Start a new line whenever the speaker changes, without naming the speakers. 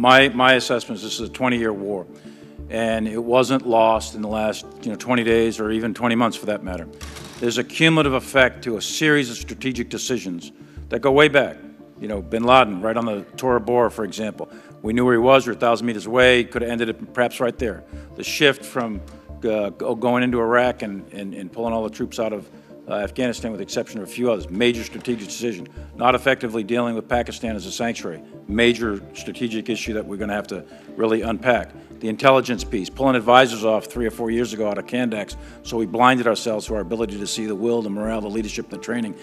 My assessment is this is a 20-year war, and it wasn't lost in the last 20 days or even 20 months for that matter. There's a cumulative effect to a series of strategic decisions that go way back. Bin Laden, right on the Tora Bora, for example. We knew where he was, we were 1,000 meters away, could have ended it perhaps right there. The shift from going into Iraq and pulling all the troops out of Afghanistan, with the exception of a few others, major strategic decision. Not effectively dealing with Pakistan as a sanctuary, major strategic issue that we're going to have to really unpack. The intelligence piece, pulling advisors off 3 or 4 years ago out of Kandax, so we blinded ourselves to our ability to see the will, the morale, the leadership, the training.